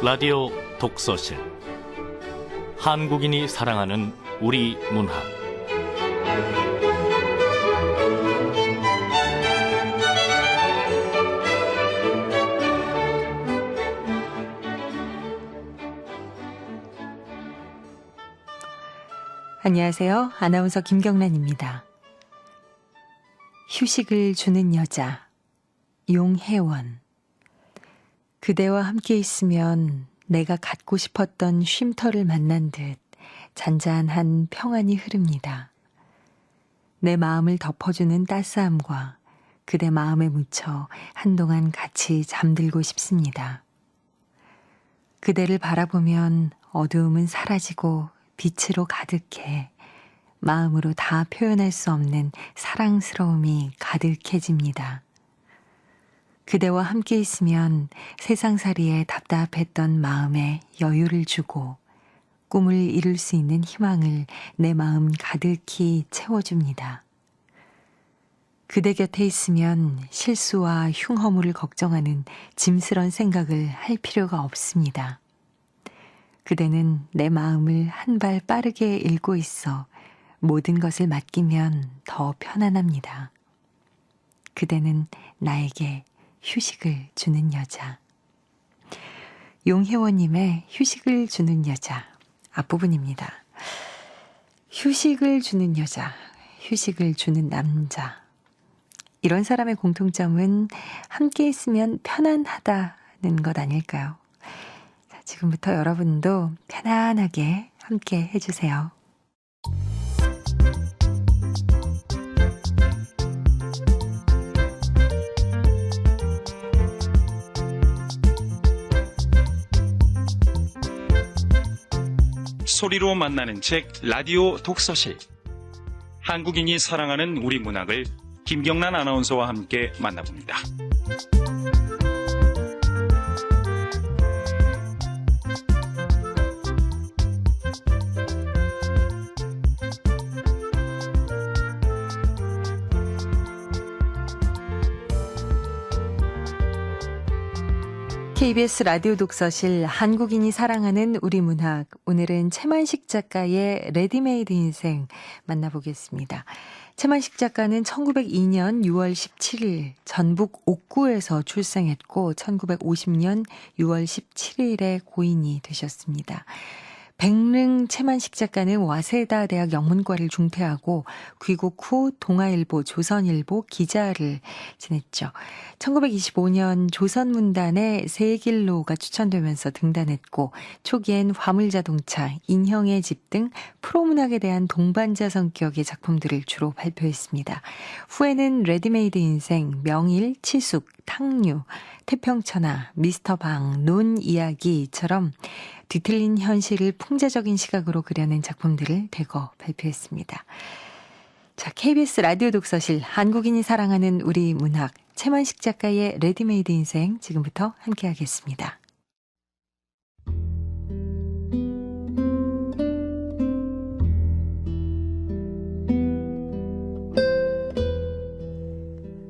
라디오 독서실 한국인이 사랑하는 우리 문학 안녕하세요. 아나운서 김경란입니다. 휴식을 주는 여자, 용혜원. 그대와 함께 있으면 내가 갖고 싶었던 쉼터를 만난 듯 잔잔한 평안이 흐릅니다. 내 마음을 덮어주는 따스함과 그대 마음에 묻혀 한동안 같이 잠들고 싶습니다. 그대를 바라보면 어두움은 사라지고 빛으로 가득해 마음으로 다 표현할 수 없는 사랑스러움이 가득해집니다. 그대와 함께 있으면 세상살이에 답답했던 마음에 여유를 주고 꿈을 이룰 수 있는 희망을 내 마음 가득히 채워줍니다. 그대 곁에 있으면 실수와 흉허물을 걱정하는 짐스런 생각을 할 필요가 없습니다. 그대는 내 마음을 한 발 빠르게 읽고 있어 모든 것을 맡기면 더 편안합니다. 그대는 나에게 휴식을 주는 여자. 용혜원님의 휴식을 주는 여자 앞부분입니다. 휴식을 주는 여자, 휴식을 주는 남자. 이런 사람의 공통점은 함께 있으면 편안하다는 것 아닐까요? 지금부터 여러분도 편안하게 함께 해주세요. 소리로 만나는 책 라디오 독서실. 한국인이 사랑하는 우리 문학을 김경란 아나운서와 함께 만나봅니다. KBS 라디오 독서실 한국인이 사랑하는 우리 문학. 오늘은 채만식 작가의 레디메이드 인생 만나보겠습니다. 채만식 작가는 1902년 6월 17일 전북 옥구에서 출생했고 1950년 6월 17일에 고인이 되셨습니다. 백릉 채만식 작가는 와세다 대학 영문과를 중퇴하고 귀국 후 동아일보, 조선일보 기자를 지냈죠. 1925년 조선문단에 세길로가 추천되면서 등단했고 초기엔 화물자동차, 인형의 집 등 프로문학에 대한 동반자 성격의 작품들을 주로 발표했습니다. 후에는 레디메이드 인생, 명일, 치숙, 탕류, 태평천하, 미스터방, 논 이야기처럼 뒤틀린 현실을 풍자적인 시각으로 그려낸 작품들을 대거 발표했습니다. 자, KBS 라디오 독서실 한국인이 사랑하는 우리 문학 채만식 작가의 레디메이드 인생 지금부터 함께하겠습니다.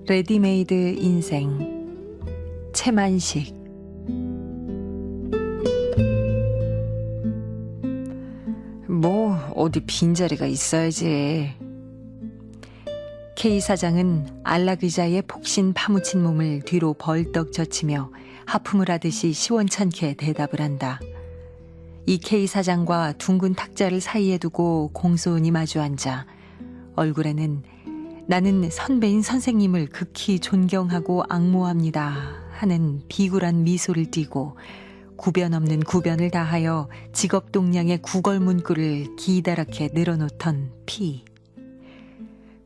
레디메이드 인생 채만식. 뭐 어디 빈자리가 있어야지. K 사장은 안락의자의 폭신 파묻힌 몸을 뒤로 벌떡 젖히며 하품을 하듯이 시원찮게 대답을 한다. 이 K 사장과 둥근 탁자를 사이에 두고 공손히 마주 앉아 얼굴에는 나는 선배인 선생님을 극히 존경하고 앙모합니다 하는 비굴한 미소를 띠고 구변 없는 구변을 다하여 직업동량의 구걸 문구를 기다랗게 늘어놓던 피.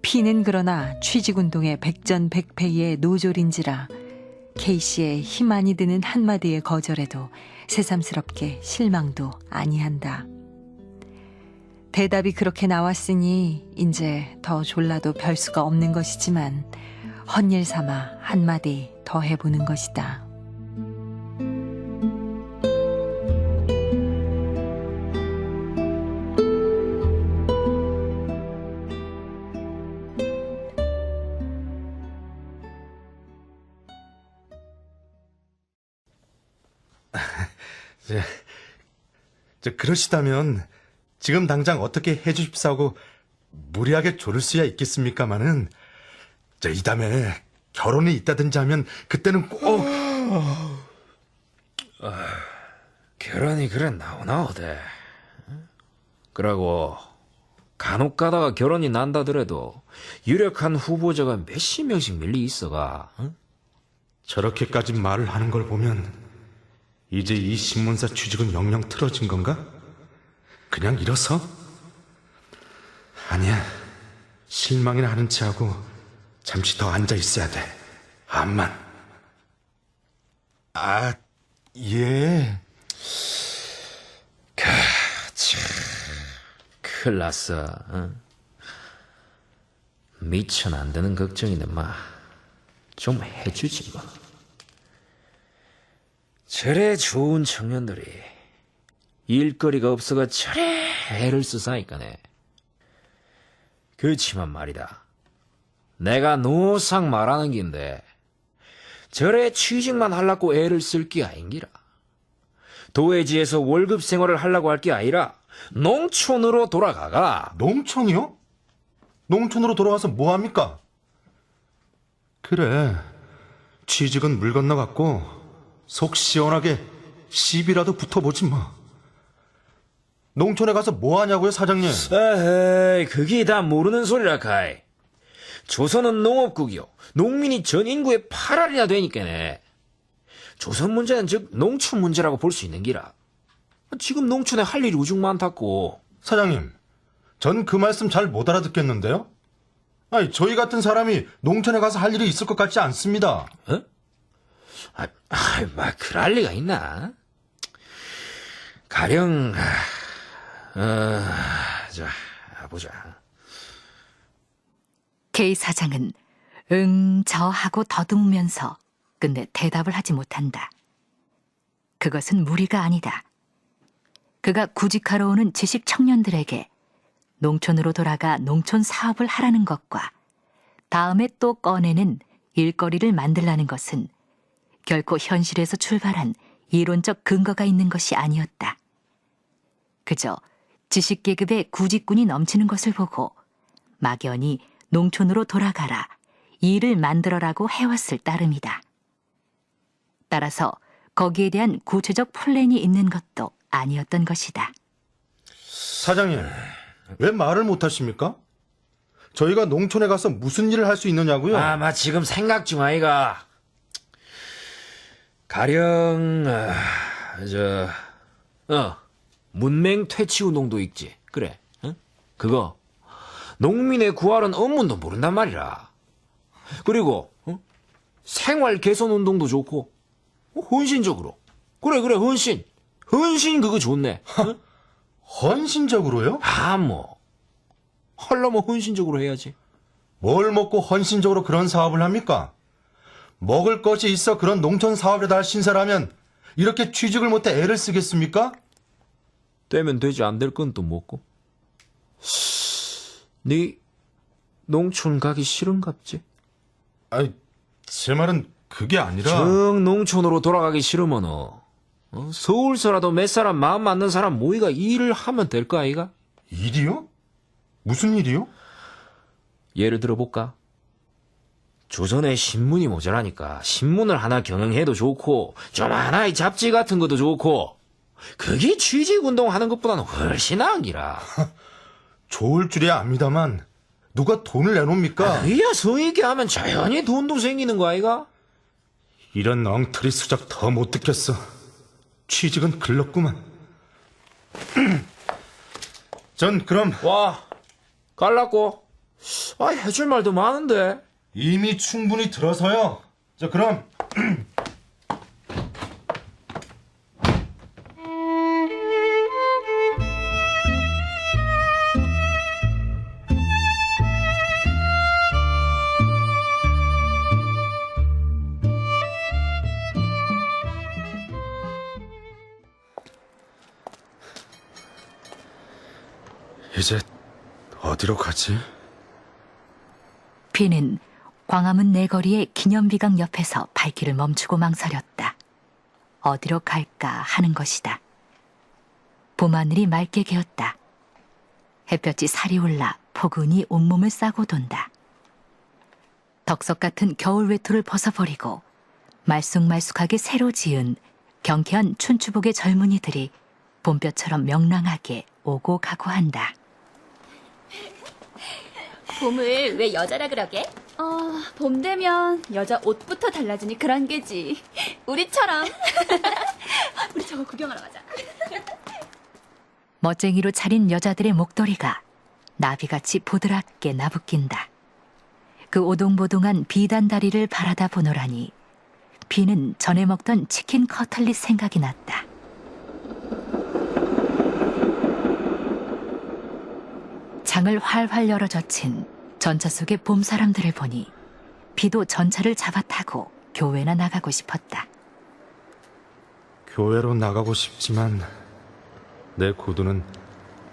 피는 그러나 취직운동의 백전백패의 노졸인지라 K씨의 힘 많이 드는 한마디의 거절에도 새삼스럽게 실망도 아니한다. 대답이 그렇게 나왔으니 이제 더 졸라도 별 수가 없는 것이지만 헛일 삼아 한마디 더 해보는 것이다. 그러시다면 지금 당장 어떻게 해주십사고 무리하게 조를 수야 있겠습니까마는 이 다음에 결혼이 있다든지 하면 그때는 꼭 결혼이 그래 나오나오대. 그러고 간혹 가다가 결혼이 난다더라도 유력한 후보자가 몇십 명씩 밀리 있어가. 응? 저렇게까지 말을 하는 걸 보면 이제 이 신문사 취직은 영영 틀어진 건가? 그냥 일어서? 아니야. 실망이나 하는 체하고 잠시 더 앉아 있어야 돼. 암만. 예. 큰일 났어. 응? 미천 안 되는 걱정이네 마. 좀 해주지 뭐. 저래 좋은 청년들이 일거리가 없어가 저래 애를 쓰사니까네. 그렇지만 말이다. 내가 노상 말하는 긴데 저래 취직만 하려고 애를 쓸 게 아닌기라. 도회지에서 월급 생활을 하려고 할 게 아니라 농촌으로 돌아가가. 농촌이요? 농촌으로 돌아와서 뭐합니까? 그래, 취직은 물 건너갔고 속 시원하게 시비라도 붙어보지 뭐. 농촌에 가서 뭐하냐고요, 사장님? 에헤이, 그게 다 모르는 소리라 카이. 조선은 농업국이요. 농민이 전 인구의 8할이나 되니까네. 조선 문제는 즉 농촌 문제라고 볼 수 있는 기라. 지금 농촌에 할 일이 우중 많다고. 사장님, 전 그 말씀 잘 못 알아듣겠는데요? 아니, 저희 같은 사람이 농촌에 가서 할 일이 있을 것 같지 않습니다. 어? 막 그럴 리가 있나? 가령, 자, 보자. K 사장은 저 하고 더듬으면서 끝내 대답을 하지 못한다. 그것은 무리가 아니다. 그가 구직하러 오는 지식 청년들에게 농촌으로 돌아가 농촌 사업을 하라는 것과 다음에 또 꺼내는 일거리를 만들라는 것은 결코 현실에서 출발한 이론적 근거가 있는 것이 아니었다. 그저 지식계급의 구직꾼이 넘치는 것을 보고 막연히 농촌으로 돌아가라, 일을 만들어라고 해왔을 따름이다. 따라서 거기에 대한 구체적 플랜이 있는 것도 아니었던 것이다. 사장님, 왜 말을 못 하십니까? 저희가 농촌에 가서 무슨 일을 할 수 있느냐고요? 아마 지금 생각 중 아이가. 가령 문맹 퇴치 운동도 있지. 그래. 응? 그거 농민의 구할은 업문도 모른단 말이라. 그리고 생활 개선 운동도 좋고 헌신적으로. 그래 헌신 그거 좋네. 응? 헌신적으로요? 뭐 하려면 헌신적으로 해야지. 뭘 먹고 헌신적으로 그런 사업을 합니까? 먹을 것이 있어 그런 농촌 사업에다 할 신사라면 이렇게 취직을 못해 애를 쓰겠습니까? 되면 되지, 안 될 건 또 먹고. 네 농촌 가기 싫은갑지? 아니, 제 말은 그게 아니라... 정 농촌으로 돌아가기 싫으면 서울서라도 몇 사람 마음 맞는 사람 모이가 일을 하면 될 거 아이가? 일이요? 무슨 일이요? 예를 들어볼까? 조선에 신문이 모자라니까 신문을 하나 경영해도 좋고 좀 하나의 잡지 같은 것도 좋고 그게 취직운동 하는 것보다는 훨씬 나은 기라. 좋을 줄이야 압니다만 누가 돈을 내놓습니까? 그야 성의있게 하면 자연히 돈도 생기는 거 아이가? 이런 엉터리 수작 더 못 듣겠어. 취직은 글렀구만. 전 그럼 와, 갈라고? 해줄 말도 많은데. 이미 충분히 들어서요. 그럼 이제 어디로 가지? 비는 광화문 내거리의 기념비강 옆에서 발길을 멈추고 망설였다. 어디로 갈까 하는 것이다. 봄하늘이 맑게 개었다. 햇볕이 살이 올라 포근히 온몸을 싸고 돈다. 덕석 같은 겨울 외투를 벗어버리고 말쑥말쑥하게 새로 지은 경쾌한 춘추복의 젊은이들이 봄볕처럼 명랑하게 오고 가고 한다. 봄을 왜 여자라 그러게? 봄 되면 여자 옷부터 달라지니 그런 게지. 우리처럼. 우리 저거 구경하러 가자. 멋쟁이로 차린 여자들의 목도리가 나비같이 보드랍게 나부낀다. 그 오동보동한 비단 다리를 바라다 보노라니 비는 전에 먹던 치킨 커틀릿 생각이 났다. 창을 활활 열어 젖힌 전차 속의 봄 사람들을 보니 비도 전차를 잡아타고 교회나 나가고 싶었다. 교회로 나가고 싶지만 내 구두는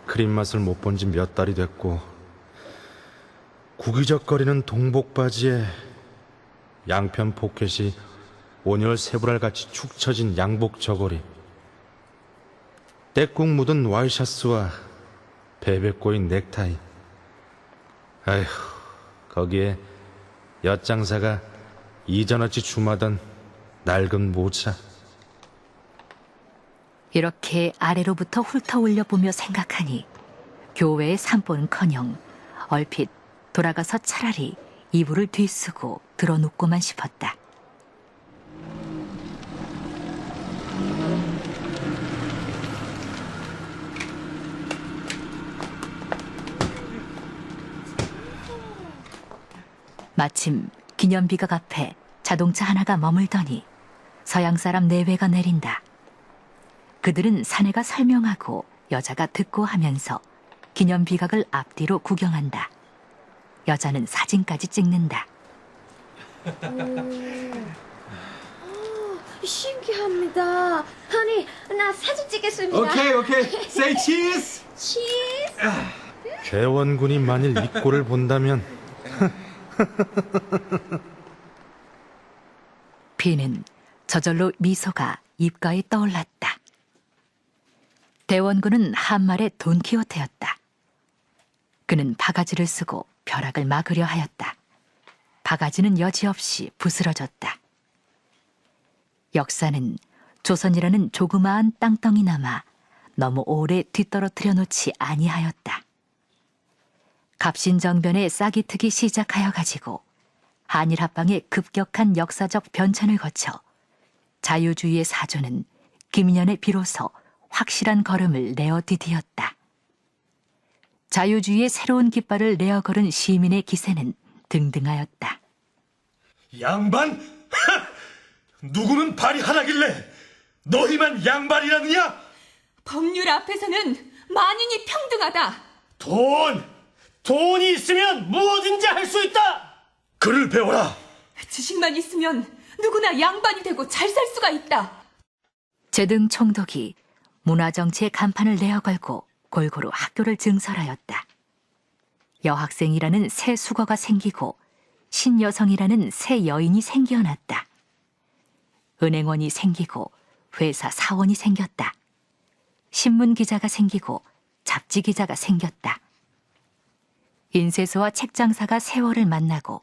크림 맛을 못 본 지 몇 달이 됐고 구기적거리는 동복 바지에 양편 포켓이 온열 세불알같이 축 처진 양복 저고리, 때국 묻은 와이셔츠와 베베 꼬인 넥타이. 아휴, 거기에 엿장사가 이전어치 주마던 낡은 모자. 이렇게 아래로부터 훑어 올려보며 생각하니 교회의 산보는커녕 얼핏 돌아가서 차라리 이불을 뒤쓰고 들어눕고만 싶었다. 마침 기념비각 앞에 자동차 하나가 머물더니 서양 사람 내외가 내린다. 그들은 사내가 설명하고 여자가 듣고 하면서 기념비각을 앞뒤로 구경한다. 여자는 사진까지 찍는다. 신기합니다. 아니, 나 사진 찍겠습니다. 오케이. Say cheese. 치즈. 대원군이 만일 이 꼴을 본다면 비는 저절로 미소가 입가에 떠올랐다. 대원군은 한말의 돈키호테였다. 그는 바가지를 쓰고 벼락을 막으려 하였다. 바가지는 여지없이 부스러졌다. 역사는 조선이라는 조그마한 땅덩이 남아 너무 오래 뒤떨어뜨려 놓지 아니하였다. 갑신정변의 싹이 트기 시작하여 가지고 한일합방의 급격한 역사적 변천을 거쳐 자유주의의 사조는 김연에 비로소 확실한 걸음을 내어 디디었다. 자유주의의 새로운 깃발을 내어 걸은 시민의 기세는 등등하였다. 양반? 누구는 발이 하나길래 너희만 양반이라느냐? 법률 앞에서는 만인이 평등하다. 돈이 있으면 뭐든지 할 수 있다. 글을 배워라. 지식만 있으면 누구나 양반이 되고 잘 살 수가 있다. 제등 총독이 문화정치의 간판을 내어걸고 골고루 학교를 증설하였다. 여학생이라는 새 수거가 생기고 신여성이라는 새 여인이 생겨났다. 은행원이 생기고 회사 사원이 생겼다. 신문기자가 생기고 잡지기자가 생겼다. 인쇄소와 책장사가 세월을 만나고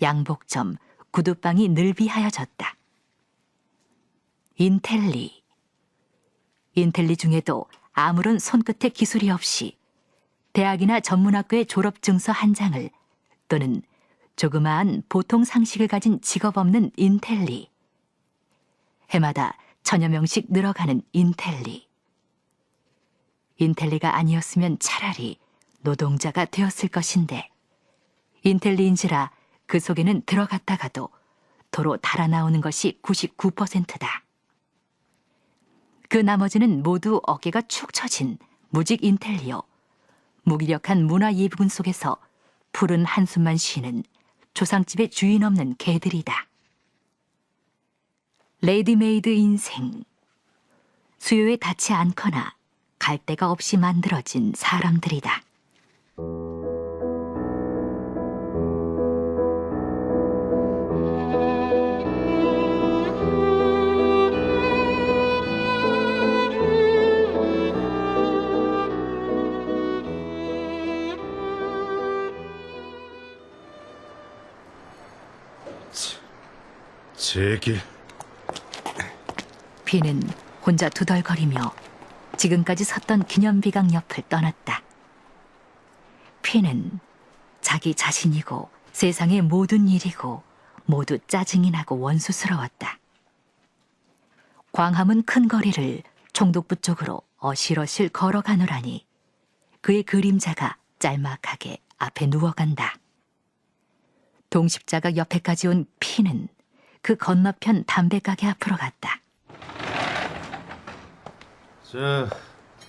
양복점, 구두방이 늘비하여졌다. 인텔리 중에도 아무런 손끝에 기술이 없이 대학이나 전문학교의 졸업증서 한 장을 또는 조그마한 보통 상식을 가진 직업 없는 인텔리, 해마다 천여 명씩 늘어가는 인텔리가 아니었으면 차라리 노동자가 되었을 것인데 인텔리인지라 그 속에는 들어갔다가도 도로 달아나오는 것이 99%다. 그 나머지는 모두 어깨가 축 처진 무직 인텔리요, 무기력한 문화예비군 속에서 푸른 한숨만 쉬는 조상집의 주인 없는 개들이다. 레디메이드 인생, 수요에 닿지 않거나 갈 데가 없이 만들어진 사람들이다. 제길. 비는 혼자 두덜거리며 지금까지 섰던 기념비강 옆을 떠났다. 피는 자기 자신이고 세상의 모든 일이고 모두 짜증이 나고 원수스러웠다. 광화문 큰 거리를 총독부 쪽으로 어실어실 걸어가노라니 그의 그림자가 짤막하게 앞에 누워간다. 동십자가 옆에까지 온 피는 그 건너편 담배가게 앞으로 갔다.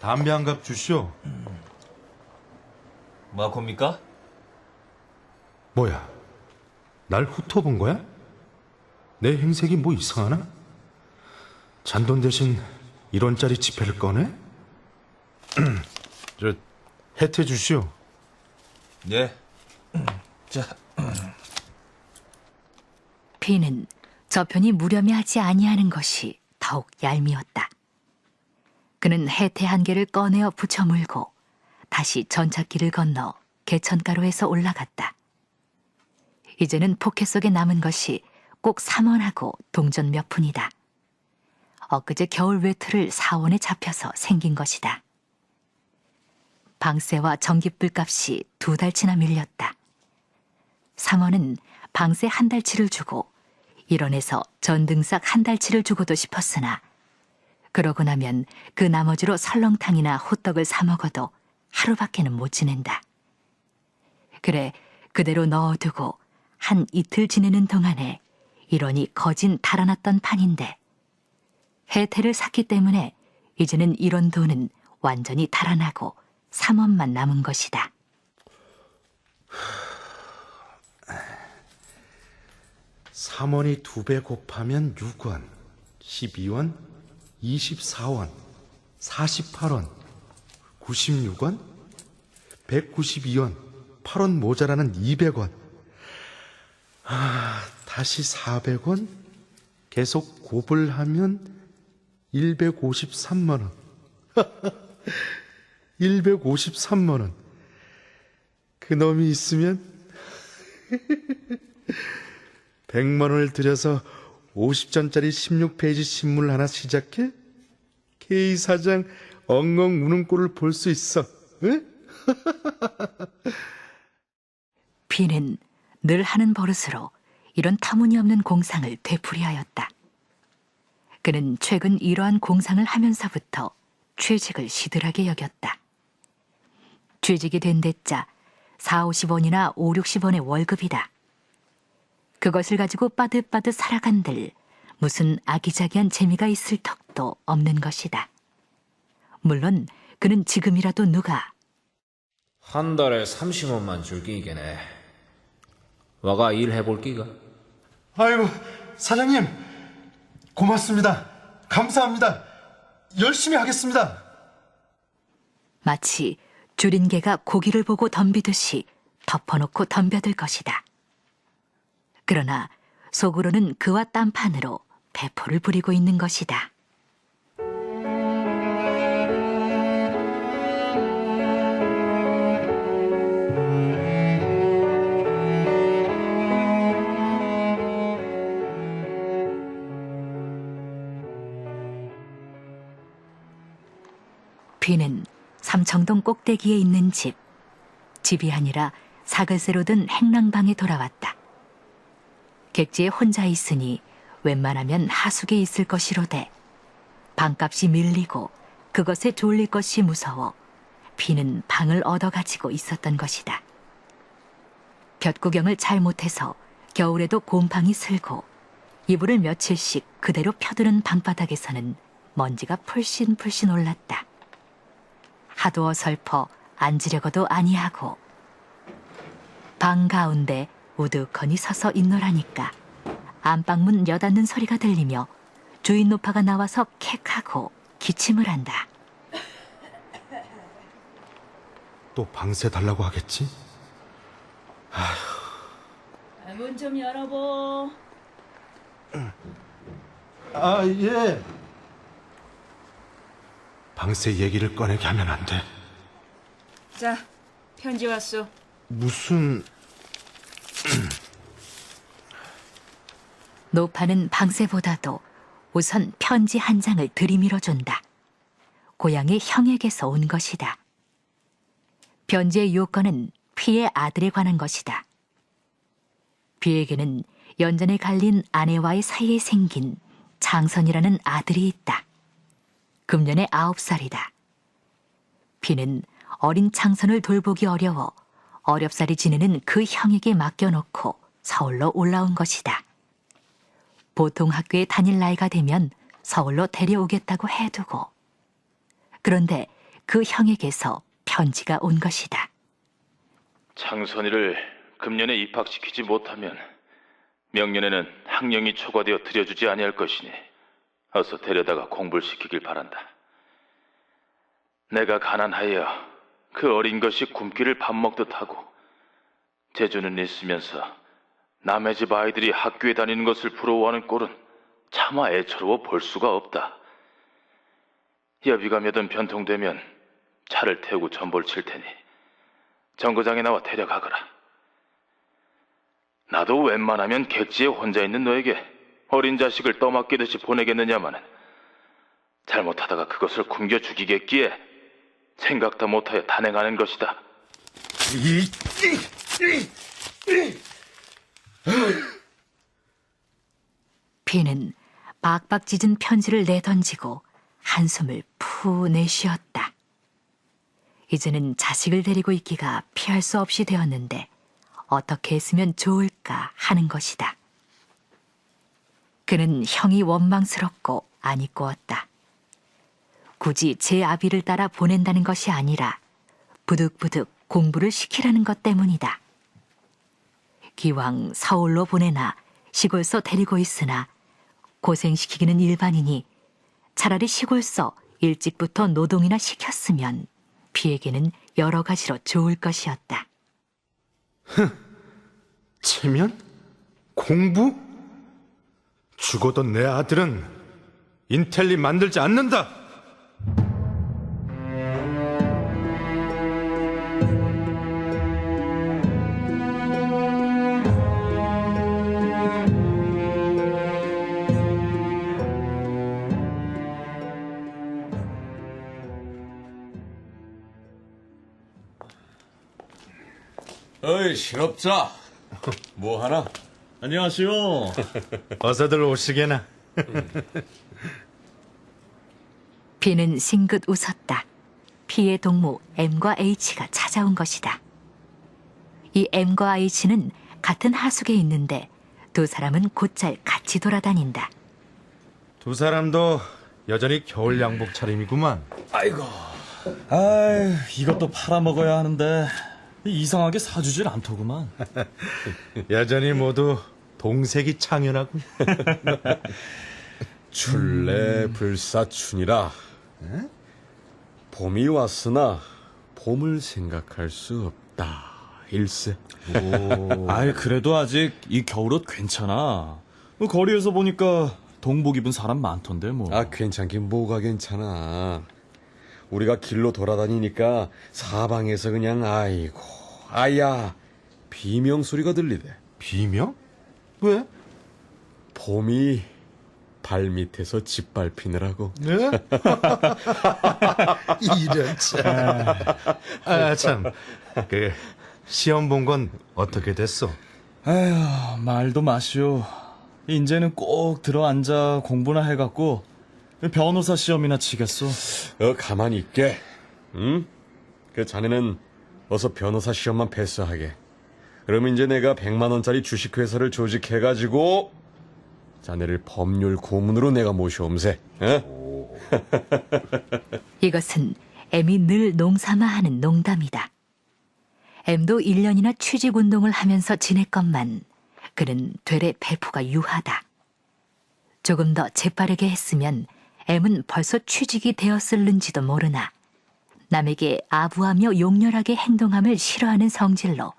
담배 한 갑 주시오. 마코입니까? 뭐야? 날 훑어본 거야? 내 행색이 뭐 이상하나? 잔돈 대신 1원짜리 지폐를 꺼내? 혜태 주시오. 네. 자, 피는 저편이 무렴해하지 아니하는 것이 더욱 얄미웠다. 그는 해태 한 개를 꺼내어 붙여 물고 다시 전찻길을 건너 개천가로에서 올라갔다. 이제는 포켓 속에 남은 것이 꼭 3원하고 동전 몇 푼이다. 엊그제 겨울 외투를 4원에 잡혀서 생긴 것이다. 방세와 전기불 값이 2달치나 밀렸다. 3원은 방세 한 달치를 주고 1원에서 전등삭 한 달치를 주고도 싶었으나 그러고 나면 그 나머지로 설렁탕이나 호떡을 사 먹어도 하루밖에는 못 지낸다. 그래 그대로 넣어두고 한 이틀 지내는 동안에 1원이 거진 달아났던 판인데 혜태를 샀기 때문에 이제는 1원 돈은 완전히 달아나고 3원만 남은 것이다. 3원이 2배 곱하면 6원, 12원, 24원, 48원, 96원, 192원, 8원 모자라는 200원. 다시 400원, 계속 곱을 하면 153만 원. 153만 원. 그놈이 있으면 100만 원을 들여서 50전짜리 16페이지 신문을 하나 시작해? K 사장 엉엉 우는 꼴을 볼 수 있어. 응? 피는 늘 하는 버릇으로 이런 터무니없는 공상을 되풀이하였다. 그는 최근 이러한 공상을 하면서부터 취직을 시들하게 여겼다. 취직이 된 데짜 4, 50원이나 5, 60원의 월급이다. 그것을 가지고 빠듯빠듯 살아간들 무슨 아기자기한 재미가 있을 턱도 없는 것이다. 물론 그는 지금이라도 누가 한 달에 30원만 줄 끼겠네. 와가 일해볼 끼가? 아이고, 사장님. 고맙습니다. 감사합니다. 열심히 하겠습니다. 마치 줄인 개가 고기를 보고 덤비듯이 덮어놓고 덤벼들 것이다. 그러나 속으로는 그와 딴판으로 배포를 부리고 있는 것이다. 비는 삼청동 꼭대기에 있는 집이 아니라 사글세로 든 행랑방에 돌아왔다. 객지에 혼자 있으니 웬만하면 하숙에 있을 것이로되 방값이 밀리고 그것에 졸릴 것이 무서워 비는 방을 얻어가지고 있었던 것이다. 볕구경을 잘 못해서 겨울에도 곰팡이 슬고 이불을 며칠씩 그대로 펴두는 방바닥에서는 먼지가 풀씬풀씬 올랐다. 하도 어설퍼 앉으려고도 아니하고 방 가운데 우두커니 서서 있노라니까 안방문 여닫는 소리가 들리며 주인 노파가 나와서 캑하고 기침을 한다. 또 방세 달라고 하겠지? 문 좀 열어보. 아, 예. 방세 얘기를 꺼내게 하면 안 돼. 자, 편지 왔소. 무슨... 노파는 방세보다도 우선 편지 한 장을 들이밀어준다. 고향의 형에게서 온 것이다. 편지의 요건은 피의 아들에 관한 것이다. 피에게는 연전에 갈린 아내와의 사이에 생긴 장선이라는 아들이 있다. 금년에 9살이다. 피는 어린 장선을 돌보기 어려워 어렵사리 지내는 그 형에게 맡겨놓고 서울로 올라온 것이다. 보통 학교에 다닐 나이가 되면 서울로 데려오겠다고 해두고, 그런데 그 형에게서 편지가 온 것이다. 장선이를 금년에 입학시키지 못하면 명년에는 학령이 초과되어 들여주지 아니할 것이니 어서 데려다가 공부를 시키길 바란다. 내가 가난하여 그 어린 것이 굶기를 밥 먹듯 하고 재주는 있으면서 남의 집 아이들이 학교에 다니는 것을 부러워하는 꼴은 차마 애처로워 볼 수가 없다. 여비가 몇은 변통되면 차를 태우고 전보를 칠 테니 정거장에 나와 데려가거라. 나도 웬만하면 객지에 혼자 있는 너에게 어린 자식을 떠맡기듯이 보내겠느냐마는 잘못하다가 그것을 굶겨 죽이겠기에 생각도 못하여 단행하는 것이다. 피는 박박 찢은 편지를 내던지고 한숨을 푸 내쉬었다. 이제는 자식을 데리고 있기가 피할 수 없이 되었는데 어떻게 했으면 좋을까 하는 것이다. 그는 형이 원망스럽고 안이 꼬웠다. 굳이 제 아비를 따라 보낸다는 것이 아니라 부득부득 공부를 시키라는 것 때문이다. 기왕 서울로 보내나 시골서 데리고 있으나 고생시키기는 일반이니 차라리 시골서 일찍부터 노동이나 시켰으면 피에게는 여러 가지로 좋을 것이었다. 체면? 공부? 죽어도 내 아들은 인텔리 만들지 않는다. 어이, 실업자. 뭐 하나? 안녕하세요. 어서들 오시게나. 피는 싱긋 웃었다. 피의 동무 M과 H가 찾아온 것이다. 이 M과 H는 같은 하숙에 있는데 두 사람은 곧잘 같이 돌아다닌다. 두 사람도 여전히 겨울 양복 차림이구만. 아이고. 아이, 이것도 팔아먹어야 하는데 이상하게 사주질 않더구만. 여전히 모두 동색이 창연하고. 출래불사춘이라. 봄이 왔으나 봄을 생각할 수 없다. 일세. 아이, 그래도 아직 이 겨울옷 괜찮아. 거리에서 보니까 동복 입은 사람 많던데 뭐. 아, 괜찮긴 뭐가 괜찮아. 우리가 길로 돌아다니니까 사방에서 그냥 아이고 아야 비명 소리가 들리대. 비명? 왜? 봄이 발밑에서 짓밟히느라고. 네? 이런 참. 아, 참. 그 시험 본 건 어떻게 됐어? 아휴, 말도 마시오. 이제는 꼭 들어앉아 공부나 해갖고 변호사 시험이나 치겠소. 가만히 있게. 응? 그 자네는 어서 변호사 시험만 패스하게. 그러면 이제 내가 100만 원짜리 주식회사를 조직해가지고 자네를 법률 고문으로 내가 모셔옴세. 이것은 M이 늘 농삼아 하는 농담이다. M도 1년이나 취직운동을 하면서 지냈건만 그는 되레 배포가 유하다. 조금 더 재빠르게 했으면 M은 벌써 취직이 되었을는지도 모르나 남에게 아부하며 용렬하게 행동함을 싫어하는 성질로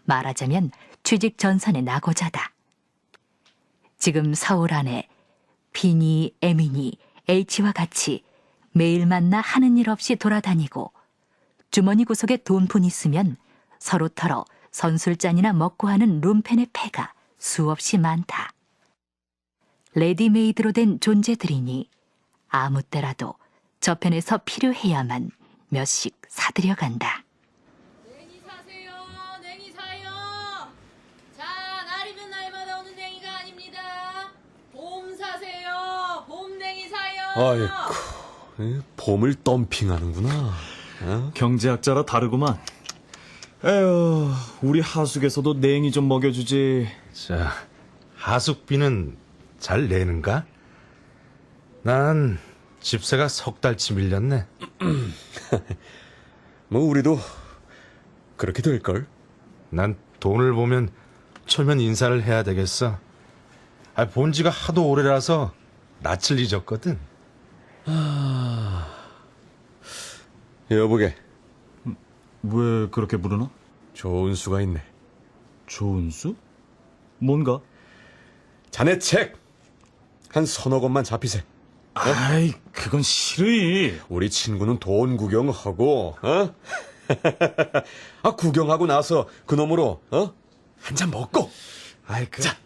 말하자면 취직 전선의 낙오자다. 지금 서울 안에 B니 M이니 H와 같이 매일 만나 하는 일 없이 돌아다니고 주머니 구석에 돈푼 있으면 서로 털어 선술잔이나 먹고 하는 룸펜의 패가 수없이 많다. 레디메이드로 된 존재들이니 아무 때라도 저편에서 필요해야만 몇씩 사들여간다. 냉이 사세요. 냉이 사요. 자, 날이면 날마다 오는 냉이가 아닙니다. 봄 사세요. 봄 냉이 사요. 아이쿠, 봄을 덤핑하는구나. 어? 경제학자라 다르구만. 에휴, 우리 하숙에서도 냉이 좀 먹여주지. 자, 하숙비는 잘 내는가? 난 집세가 석 달치 밀렸네. 뭐 우리도 그렇게 될걸? 난 돈을 보면 철면 인사를 해야 되겠어. 본 지가 하도 오래라서 낯을 잊었거든. 여보게, 왜 그렇게 부르나? 좋은 수가 있네. 좋은 수? 뭔가? 자네 책 한 서너 권만 잡히세. 아이, 그건 싫으이. 우리 친구는 돈 구경하고, 어? 아, 구경하고 나서 그놈으로, 한 잔 먹고. 아이, 자,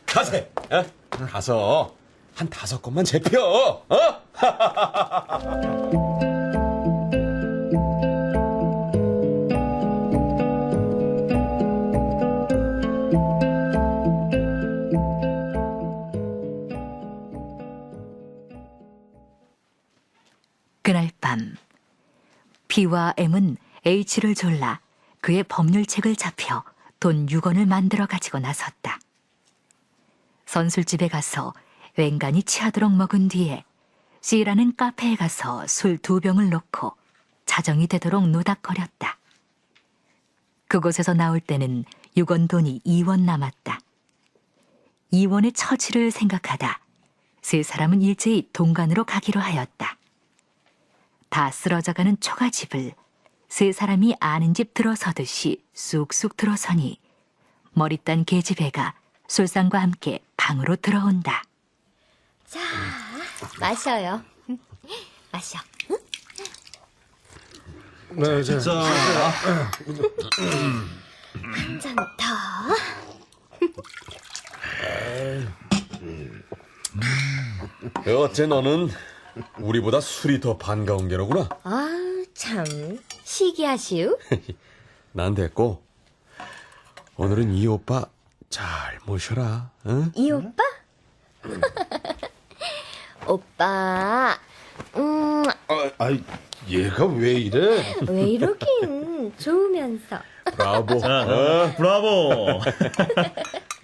가세. 어? 가서 한 5권만 잡혀. 어? 그날 밤 B와 M은 H를 졸라 그의 법률책을 잡혀 돈 6원을 만들어 가지고 나섰다. 선술집에 가서 웬간히 취하도록 먹은 뒤에 C라는 카페에 가서 술 2병을 놓고 자정이 되도록 노닥거렸다. 그곳에서 나올 때는 6원 돈이 2원 남았다. 2원의 처지를 생각하다 세 사람은 일제히 동간으로 가기로 하였다. 다 쓰러져가는 초가집을 세 사람이 아는 집 들어서듯이 쑥쑥 들어서니 머리 딴 계집애가 술상과 함께 방으로 들어온다. 자, 마셔요. 마셔. 응? 네, 진짜. 한 잔 더. 어째 너는 우리보다 술이 더 반가운 게로구나. 아, 참 시기하시우. 난 됐고 오늘은 이 오빠 잘 모셔라. 응? 이 오빠? 오빠. 얘가 왜 이래? 왜 이러긴 좋으면서. 브라보. 브라보.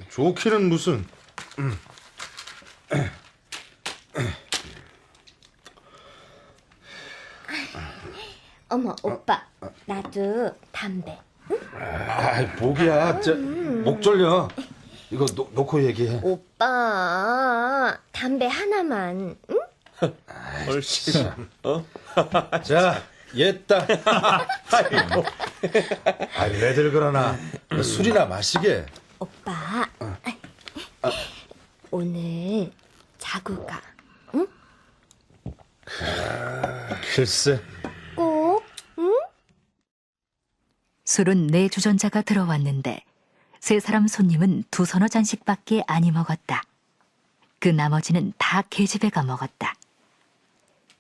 좋기는 무슨. 어머, 오빠. 나도 담배. 목이야. 목 졸려. 이거 놓고 얘기해. 오빠, 담배 하나만. 응? 훨씬. 자, 얘다. 왜들 그러나. 술이나 마시게. 오빠. 오늘 자고 가. 응? 글쎄. 꼭. 응? 술은 4주전자가 들어왔는데 세 사람 손님은 2서너 잔씩밖에 아니 먹었다. 그 나머지는 다 계집애가 먹었다.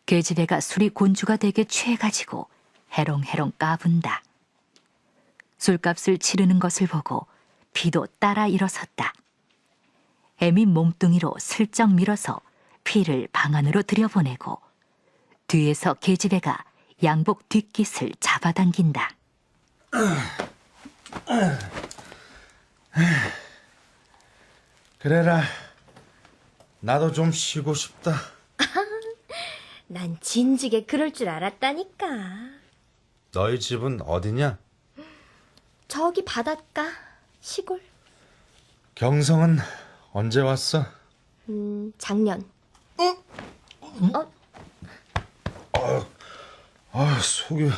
계집애가 술이 곤주가 되게 취해가지고 해롱해롱 까분다. 술값을 치르는 것을 보고 B도 따라 일어섰다. M이 몸뚱이로 슬쩍 밀어서 P를 방 안으로 들여보내고 뒤에서 계집애가 양복 뒷깃을 잡아당긴다. 그래라. 나도 좀 쉬고 싶다. 난 진즉에 그럴 줄 알았다니까. 너희 집은 어디냐? 저기 바닷가 시골. 경성은 언제 왔어? 작년. 속이.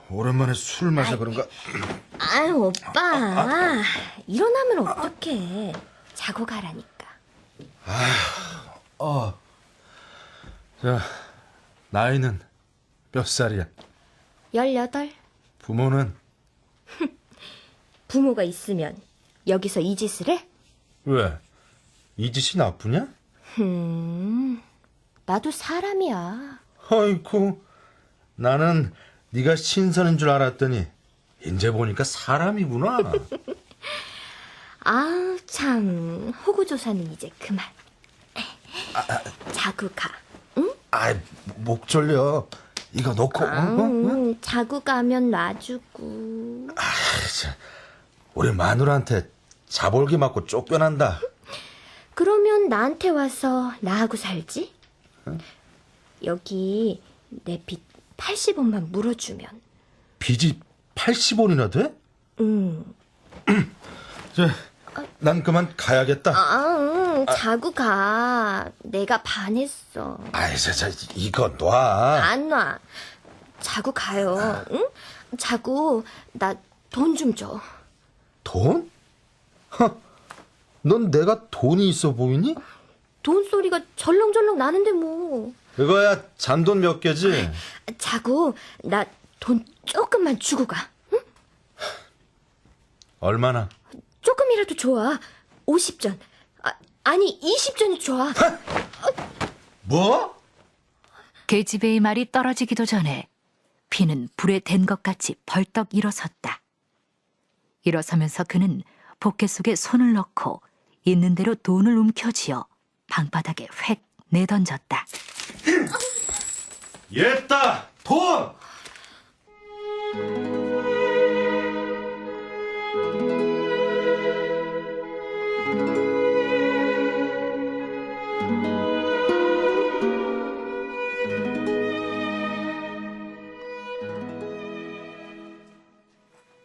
오랜만에 술 마셔 그런가? 아유, 오빠. 일어나면 어떡해. 자고 가라니까. 자, 나이는 몇 살이야? 18. 부모는? 부모가 있으면 여기서 이 짓을 해? 왜? 이 짓이 나쁘냐? 나도 사람이야. 아이고, 나는 네가 신선인 줄 알았더니 이제 보니까 사람이구나. 아, 참. 호구조사는 이제 그만. 자고 가. 응? 목 졸려. 이거 놓고. 자고 가면 놔주고. 우리 마누라한테 자볼기 맞고 쫓겨난다. 그러면 나한테 와서 나하고 살지? 여기 내 빚 80원만 물어주면. 빚이 80원이나 돼? 난 그만 가야겠다. 자고 가. 내가 반했어. 이거 놔. 안 놔. 자고 가요. 응? 자고 나 돈 좀 줘. 돈? 넌 내가 돈이 있어 보이니? 돈 소리가 절렁절렁 나는데 뭐. 그거야 잔돈 몇 개지? 자고 나 돈 조금만 주고 가. 응? 얼마나? 조금이라도 좋아. 50전. 아니 20전이 좋아. 뭐? 계집애의 말이 떨어지기도 전에 피는 불에 댄 것 같이 벌떡 일어섰다. 일어서면서 그는 포켓 속에 손을 넣고 있는 대로 돈을 움켜쥐어 방바닥에 획 내던졌다. 얘다 돈!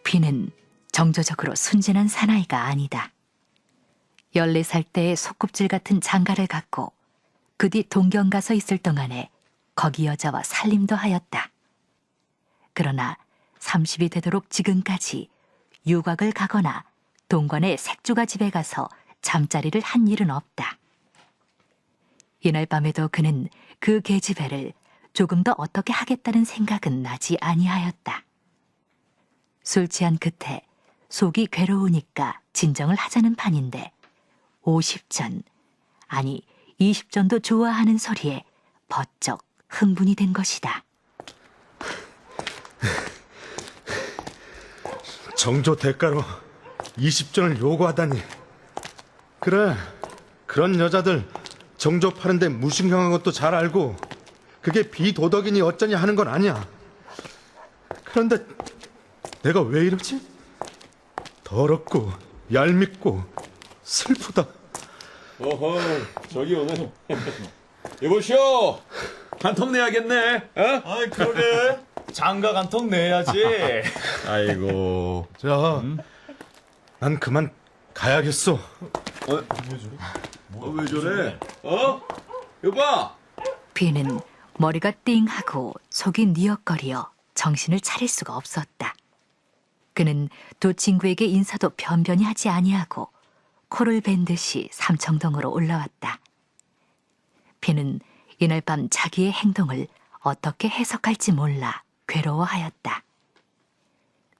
피는 정조적으로 순진한 사나이가 아니다. 14살 때의 소꿉질 같은 장가를 갖고 그 뒤 동경 가서 있을 동안에 거기 여자와 살림도 하였다. 그러나 30이 되도록 지금까지 유곽을 가거나 동관의 색조가 집에 가서 잠자리를 한 일은 없다. 이날 밤에도 그는 그 계집애를 조금 더 어떻게 하겠다는 생각은 나지 아니하였다. 술 취한 끝에 속이 괴로우니까 진정을 하자는 판인데 50전, 아니 20전도 좋아하는 소리에 버쩍 흥분이 된 것이다. 정조 대가로 20전을 요구하다니. 그래, 그런 여자들 정조 파는데 무신경한 것도 잘 알고 그게 비도덕이니 어쩌니 하는 건 아니야. 그런데 내가 왜 이러지? 더럽고 얄밉고 슬프다. 어허, 저기 오늘 여보시오, 한 통 내야겠네. 아이, 그러게. 장가 한 통 내야지. 아이고. 자, 난 그만 가야겠어. 왜 저래? 여봐. 비는 머리가 띵하고 속이 니역거리어 정신을 차릴 수가 없었다. 그는 두 친구에게 인사도 변변히 하지 아니하고 코를 벤 듯이 삼청동으로 올라왔다. 비는 이날 밤 자기의 행동을 어떻게 해석할지 몰라 괴로워하였다.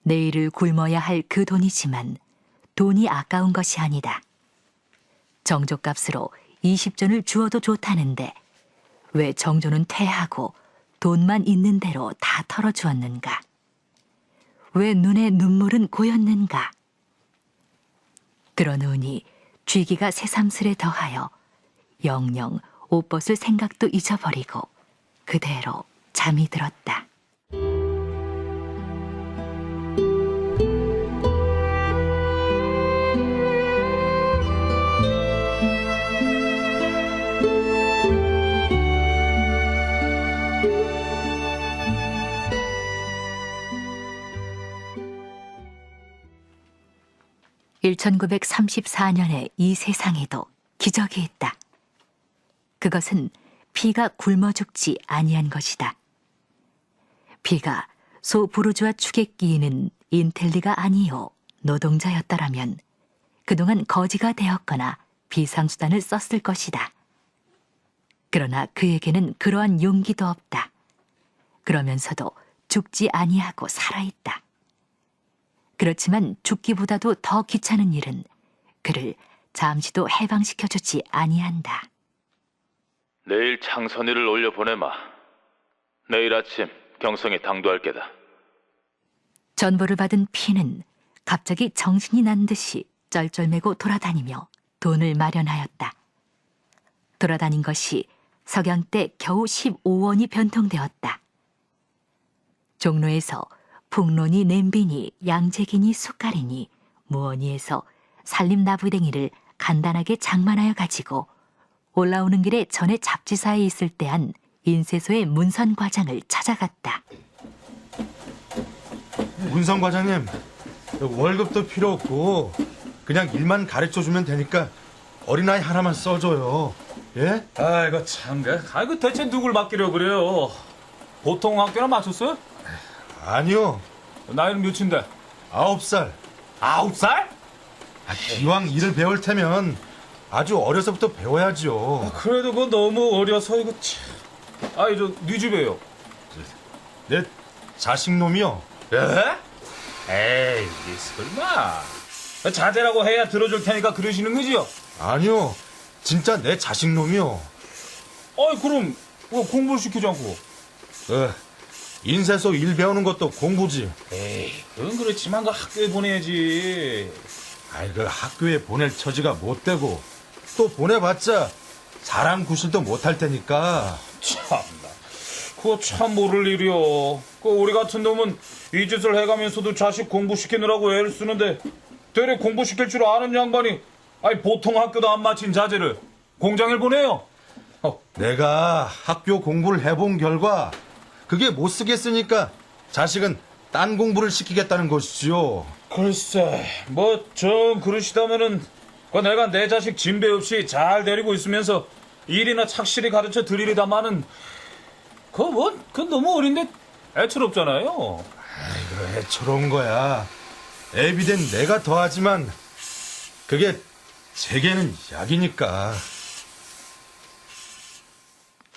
내일을 굶어야 할 그 돈이지만 돈이 아까운 것이 아니다. 정조값으로 20전을 주어도 좋다는데 왜 정조는 퇴하고 돈만 있는 대로 다 털어주었는가? 왜 눈에 눈물은 고였는가? 그러노니 쥐기가 새삼스레 더하여 영영 옷 벗을 생각도 잊어버리고 그대로 잠이 들었다. (1934년에) 이 세상에도 기적이 있다. 그것은 피가 굶어 죽지 아니한 것이다. 피가 소 부르주아 축에 끼이는 인텔리가 아니요 노동자였더라면 그동안 거지가 되었거나 비상수단을 썼을 것이다. 그러나 그에게는 그러한 용기도 없다. 그러면서도 죽지 아니하고 살아있다. 그렇지만 죽기보다도 더 귀찮은 일은 그를 잠시도 해방시켜주지 아니한다. 내일 창선이를 올려보내마. 내일 아침 경성에 당도할 게다. 전보를 받은 피는 갑자기 정신이 난 듯이 쩔쩔매고 돌아다니며 돈을 마련하였다. 돌아다닌 것이 석양 때 겨우 15원이 변통되었다. 종로에서 풍론이 냄비니 양재기니 숟갈이니 무언이에서 살림나부댕이를 간단하게 장만하여 가지고 올라오는 길에 전에 잡지사에 있을 때한 인쇄소의 문선 과장을 찾아갔다. 문성 과장님, 월급도 필요 없고 그냥 일만 가르쳐주면 되니까 어린아이 하나만 써줘요. 예? 아이고 참, 아이고 대체 누굴 맡기려고 그래요? 보통 학교나 맞췄어요? 아니요. 나이는 몇인데? 9살. 9살? 기왕 일을 배울 테면 아주 어려서부터 배워야죠. 그래도 그건 너무 어려서 이거 참. 아이 네 집에요? 내 자식놈이요. 예? 에이, 이게 설마. 자제라고 해야 들어줄 테니까 그러시는 거지요? 아니요. 진짜 내 자식놈이요. 아이, 그럼 왜 공부를 시키지 않고? 인쇄소 일 배우는 것도 공부지. 에이, 그건 그렇지만 그 학교에 보내야지. 아이, 그 학교에 보낼 처지가 못 되고 또 보내봤자 사람 구실도 못할 테니까. 참나. 그거 참 모를 일이요. 그 우리 같은 놈은 이 짓을 해가면서도 자식 공부시키느라고 애를 쓰는데 되레 공부시킬 줄 아는 양반이 아니 보통 학교도 안 마친 자제를 공장을 보내요. 내가 학교 공부를 해본 결과 그게 못 쓰겠으니까 자식은 딴 공부를 시키겠다는 것이죠. 글쎄, 뭐 좀 그러시다면은 내가 내 자식 진배 없이 잘 데리고 있으면서 일이나 착실히 가르쳐 드리리다마는 그건 너무 어린데 애처롭잖아요. 아이고, 애처로운 거야. 애비된 내가 더하지만 그게 제게는 약이니까.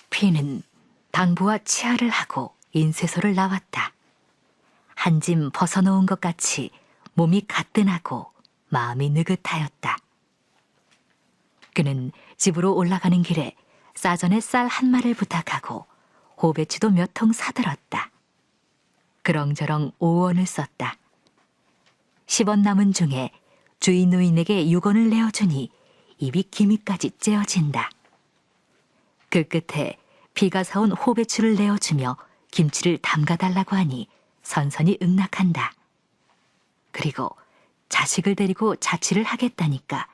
피는 당부와 치아를 하고 인쇄소를 나왔다. 한 짐 벗어놓은 것 같이 몸이 가뜬하고 마음이 느긋하였다. 그는 집으로 올라가는 길에 싸전에 쌀 한 마를 부탁하고 호배추도 몇 통 사들었다. 그렁저렁 5원을 썼다. 10원 남은 중에 주인 노인에게 6원을 내어주니 입이 기미까지 째어진다. 그 끝에 피가 사온 호배추를 내어주며 김치를 담가달라고 하니 선선히 응낙한다. 그리고 자식을 데리고 자취를 하겠다니까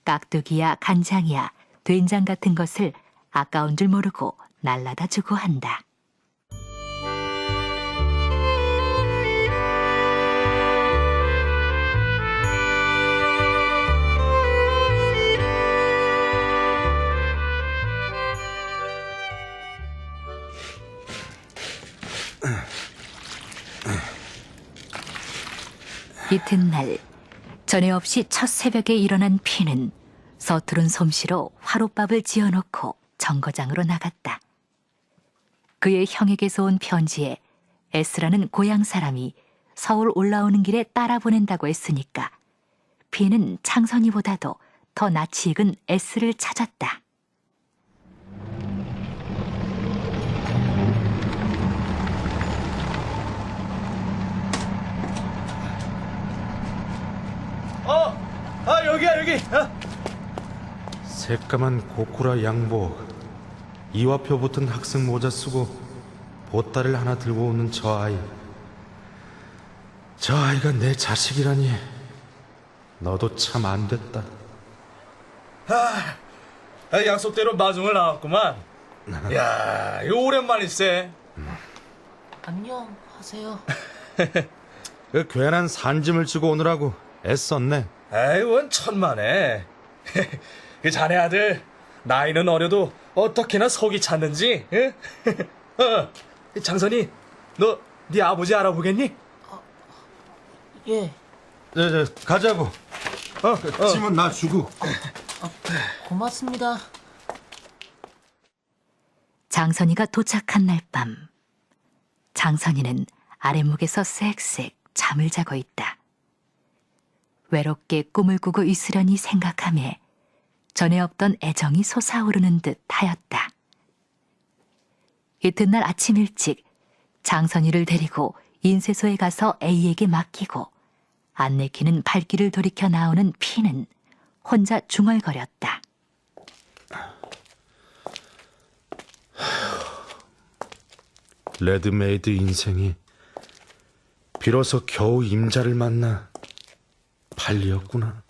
깍두기야 간장이야 된장 같은 것을 아까운 줄 모르고 날라다 주고 한다. 이튿날 전에 없이 첫 새벽에 일어난 피는 서투른 솜씨로 화롯밥을 지어놓고 정거장으로 나갔다. 그의 형에게서 온 편지에 S라는 고향 사람이 서울 올라오는 길에 따라 보낸다고 했으니까 피는 창선이보다도 더 낯이 익은 S를 찾았다. 여기야 여기. 새까만 고쿠라 양복, 이화표 붙은 학생 모자 쓰고 보따리를 하나 들고 오는 저 아이. 저 아이가 내 자식이라니. 너도 참 안 됐다. 약속대로 마중을 나왔구만. 야, 이거 오랜만일세. 안녕하세요. 그 괜한 산짐을 지고 오느라고 애썼네. 에이, 원 천만에. 그 자네 아들 나이는 어려도 어떻게나 속이 찼는지. 장선이, 너 네 아버지 알아보겠니? 예. 가자고. 짐은 나 주고. 고맙습니다. 장선이가 도착한 날 밤, 장선이는 아랫목에서 쌕쌕 잠을 자고 있다. 외롭게 꿈을 꾸고 있으려니 생각하며 전에 없던 애정이 솟아오르는 듯 하였다. 이튿날 아침 일찍 장선이를 데리고 인쇄소에 가서 A에게 맡기고 안내키는 발길을 돌이켜 나오는 P는 혼자 중얼거렸다. 레드메이드 인생이 비로소 겨우 임자를 만나 발리었구나.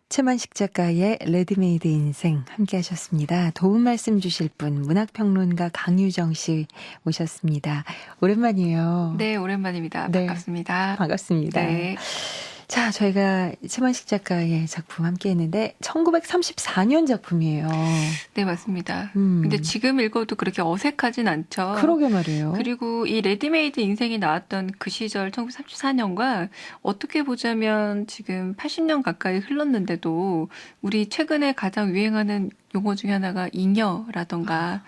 최만식 작가의 레드메이드 인생 함께 하셨습니다. 도움 말씀 주실 분 문학평론가 강유정 씨 모셨습니다. 오랜만이에요. 네, 오랜만입니다. 네. 반갑습니다. 반갑습니다. 네. 자, 저희가 최만식 작가의 작품 함께 했는데 1934년 작품이에요. 네, 맞습니다. 근데 지금 읽어도 그렇게 어색하진 않죠. 그러게 말이에요. 그리고 이 레디메이드 인생이 나왔던 그 시절 1934년과 어떻게 보자면 지금 80년 가까이 흘렀는데도 우리 최근에 가장 유행하는 용어 중에 하나가 잉여라던가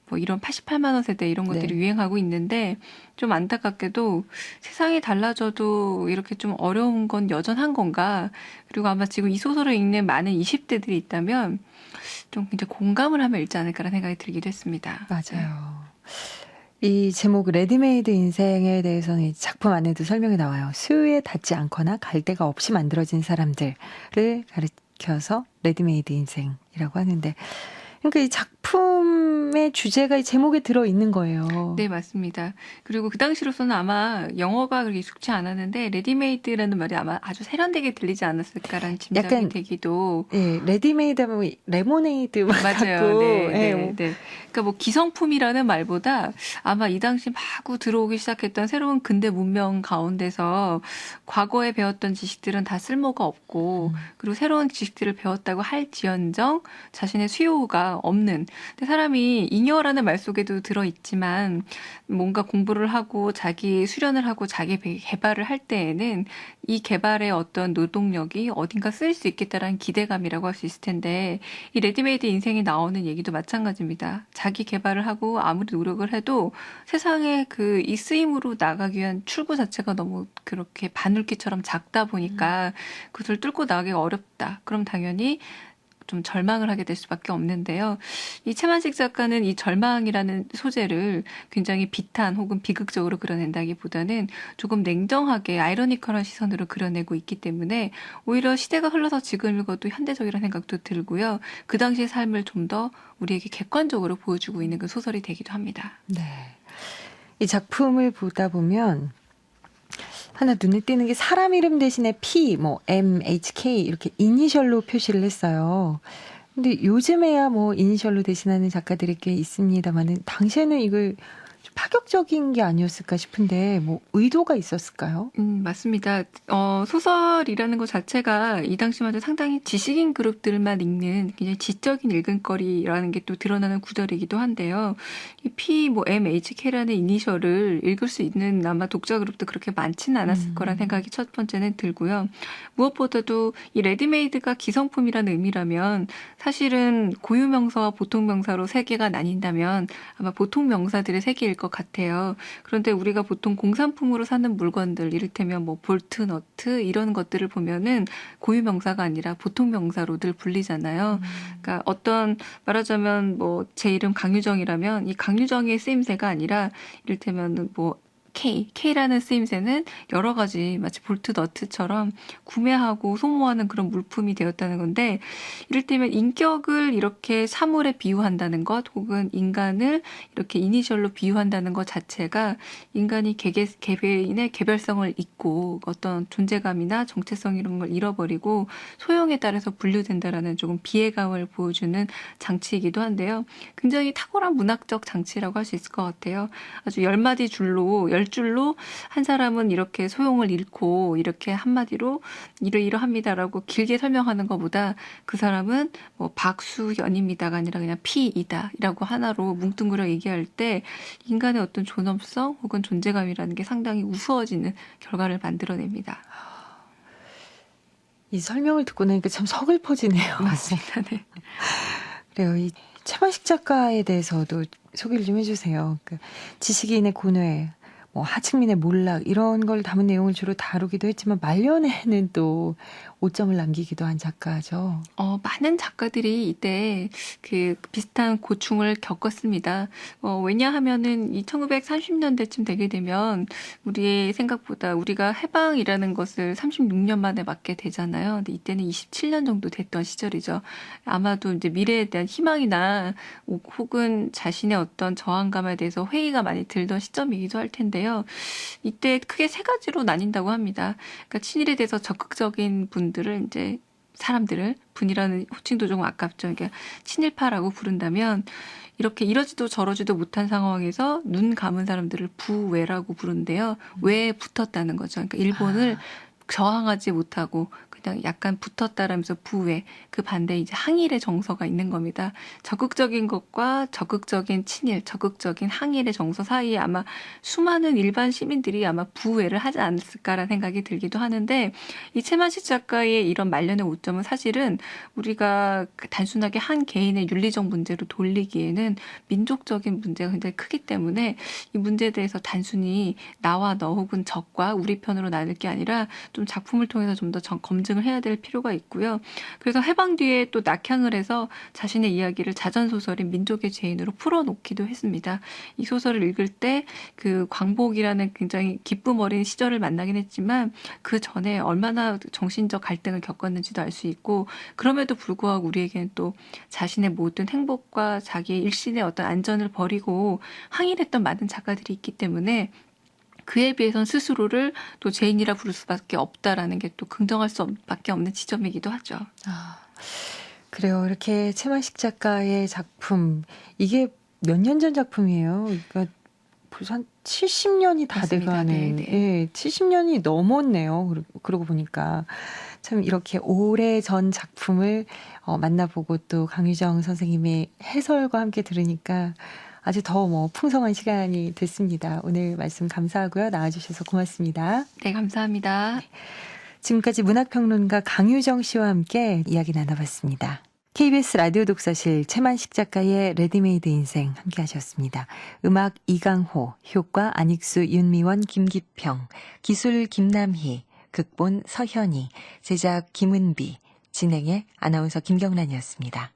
뭐 이런 88만 원 세대 이런 것들이 네. 유행하고 있는데 좀 안타깝게도 세상이 달라져도 이렇게 좀 어려운 건 여전한 건가? 그리고 아마 지금 이 소설을 읽는 많은 20대들이 있다면 좀 이제 공감을 하며 읽지 않을까라는 생각이 들기도 했습니다. 맞아요. 이 제목 레디메이드 인생에 대해서는 이 작품 안에도 설명이 나와요. 수요에 닿지 않거나 갈 데가 없이 만들어진 사람들을 가리켜서 레디메이드 인생이라고 하는데 그러니까 이 작품의 주제가 이 제목에 들어있는 거예요. 네, 맞습니다. 그리고 그 당시로서는 아마 영어가 그렇게 익숙치 않았는데 레디메이드라는 말이 아마 아주 세련되게 들리지 않았을까라는 짐작이 약간, 되기도. 예, 레디메이드 하면 레모네이드 맞아요. 네, 네, 예, 네. 그러니까 뭐 기성품이라는 말보다 아마 이 당시 마구 들어오기 시작했던 새로운 근대 문명 가운데서 과거에 배웠던 지식들은 다 쓸모가 없고 그리고 새로운 지식들을 배웠다고 할지언정 자신의 수요가 없는. 근데 사람이 잉여라는 말 속에도 들어있지만 뭔가 공부를 하고 자기 수련을 하고 자기 개발을 할 때에는 이 개발의 어떤 노동력이 어딘가 쓰일 수 있겠다라는 기대감이라고 할 수 있을 텐데 이 레디메이드 인생이 나오는 얘기도 마찬가지입니다. 자기 개발을 하고 아무리 노력을 해도 세상에 그 이 쓰임으로 나가기 위한 출구 자체가 너무 그렇게 바늘귀처럼 작다 보니까 그것을 뚫고 나가기가 어렵다. 그럼 당연히 좀 절망을 하게 될 수밖에 없는데요. 이 최만식 작가는 이 절망이라는 소재를 굉장히 비탄 혹은 비극적으로 그려낸다기보다는 조금 냉정하게 아이러니컬한 시선으로 그려내고 있기 때문에 오히려 시대가 흘러서 지금 읽어도 현대적이라는 생각도 들고요. 그 당시의 삶을 좀 더 우리에게 객관적으로 보여주고 있는 그 소설이 되기도 합니다. 네. 이 작품을 보다 보면 하나 눈에 띄는 게 사람 이름 대신에 P, 뭐 M, H, K 이렇게 이니셜로 표시를 했어요. 근데 요즘에야 뭐 이니셜로 대신하는 작가들이 꽤 있습니다만은 당시에는 이걸 좀 파격적인 게 아니었을까 싶은데 뭐 의도가 있었을까요? 맞습니다. 소설이라는 것 자체가 이 당시만 해도 상당히 지식인 그룹들만 읽는 굉장히 지적인 읽음거리라는 게 또 드러나는 구절이기도 한데요. 이 P, 뭐 M, H, K라는 이니셜을 읽을 수 있는 아마 독자 그룹도 그렇게 많지는 않았을 거란 생각이 첫 번째는 들고요. 무엇보다도 이 레디메이드가 기성품이라는 의미라면 사실은 고유명사와 보통명사로 세 개가 나뉜다면 아마 보통명사들의 세계일 것 같아요. 그런데 우리가 보통 공산품으로 사는 물건들, 이를테면 뭐 볼트, 너트 이런 것들을 보면은 고유명사가 아니라 보통명사로 늘 불리잖아요. 그러니까 어떤 말하자면 뭐 제 이름 강유정이라면 이 강유정의 쓰임새가 아니라 이를테면 뭐 K라는 쓰임새는 여러 가지 마치 볼트, 너트처럼 구매하고 소모하는 그런 물품이 되었다는 건데 이를테면 인격을 이렇게 사물에 비유한다는 것 혹은 인간을 이렇게 이니셜로 비유한다는 것 자체가 인간이 개개인의 개별성을 잊고 어떤 존재감이나 정체성 이런 걸 잃어버리고 소형에 따라서 분류된다라는 조금 비애감을 보여주는 장치이기도 한데요. 굉장히 탁월한 문학적 장치라고 할 수 있을 것 같아요. 아주 10마디 줄로 줄로 한 사람은 이렇게 소용을 잃고 이렇게 한마디로 이러이러합니다라고 길게 설명하는 것보다 그 사람은 뭐 박수연입니다가 아니라 그냥 피이다라고 하나로 뭉뚱그려 얘기할 때 인간의 어떤 존엄성 혹은 존재감이라는 게 상당히 우스워지는 결과를 만들어냅니다. 이 설명을 듣고 나니까 참 서글퍼지네요. 맞습니다. 네. 그래요. 이 최만식 작가에 대해서도 소개를 좀 해주세요. 그 지식인의 고뇌, 뭐 하층민의 몰락 이런 걸 담은 내용을 주로 다루기도 했지만 말년에는 또 5점을 남기기도 한 작가죠. 많은 작가들이 이때 그 비슷한 고충을 겪었습니다. 왜냐하면은 이 1930년대쯤 되게 되면 우리의 생각보다 우리가 해방이라는 것을 36년 만에 맞게 되잖아요. 근데 이때는 27년 정도 됐던 시절이죠. 아마도 이제 미래에 대한 희망이나 혹은 자신의 어떤 저항감에 대해서 회의가 많이 들던 시점이기도 할 텐데요. 이때 크게 세 가지로 나뉜다고 합니다. 그러니까 친일에 대해서 적극적인 분들을 이제 사람들을 분이라는 호칭도 조금 아깝죠. 그러니까 친일파라고 부른다면 이렇게 이러지도 저러지도 못한 상황에서 눈 감은 사람들을 부외라고 부른대요. 외에 붙었다는 거죠. 그러니까 일본을 저항하지 못하고 그냥 약간 붙었다라면서 부외, 그 반대에 이제 항일의 정서가 있는 겁니다. 적극적인 것과 적극적인 친일, 적극적인 항일의 정서 사이에 아마 수많은 일반 시민들이 아마 부외를 하지 않았을까라는 생각이 들기도 하는데, 이 최만식 작가의 이런 말년의 오점은 사실은 우리가 단순하게 한 개인의 윤리적 문제로 돌리기에는 민족적인 문제가 굉장히 크기 때문에 이 문제에 대해서 단순히 나와 너 혹은 적과 우리 편으로 나눌 게 아니라 좀 작품을 통해서 좀 더 검증을 해야 될 필요가 있고요. 그래서 해방 뒤에 또 낙향을 해서 자신의 이야기를 자전소설인 민족의 죄인으로 풀어놓기도 했습니다. 이 소설을 읽을 때 그 광복이라는 굉장히 기쁨 어린 시절을 만나긴 했지만 그 전에 얼마나 정신적 갈등을 겪었는지도 알 수 있고, 그럼에도 불구하고 우리에게는 또 자신의 모든 행복과 자기의 일신의 어떤 안전을 버리고 항일했던 많은 작가들이 있기 때문에 그에 비해선 스스로를 또 죄인이라 부를 수밖에 없다라는 게 또 긍정할 수밖에 없는 지점이기도 하죠. 그래요. 이렇게 최만식 작가의 작품, 이게 몇 년 전 작품이에요. 그러니까 벌써 한 70년이 다 돼가는, 예, 70년이 넘었네요. 그러고 보니까 참 이렇게 오래전 작품을 만나보고 또 강유정 선생님의 해설과 함께 들으니까 아주 더 풍성한 시간이 됐습니다. 오늘 말씀 감사하고요. 나와주셔서 고맙습니다. 네, 감사합니다. 지금까지 문학평론가 강유정 씨와 함께 이야기 나눠봤습니다. KBS 라디오 독서실 최만식 작가의 레디메이드 인생 함께 하셨습니다. 음악 이강호, 효과 안익수, 윤미원, 김기평, 기술 김남희, 극본 서현희, 제작 김은비, 진행의 아나운서 김경란이었습니다.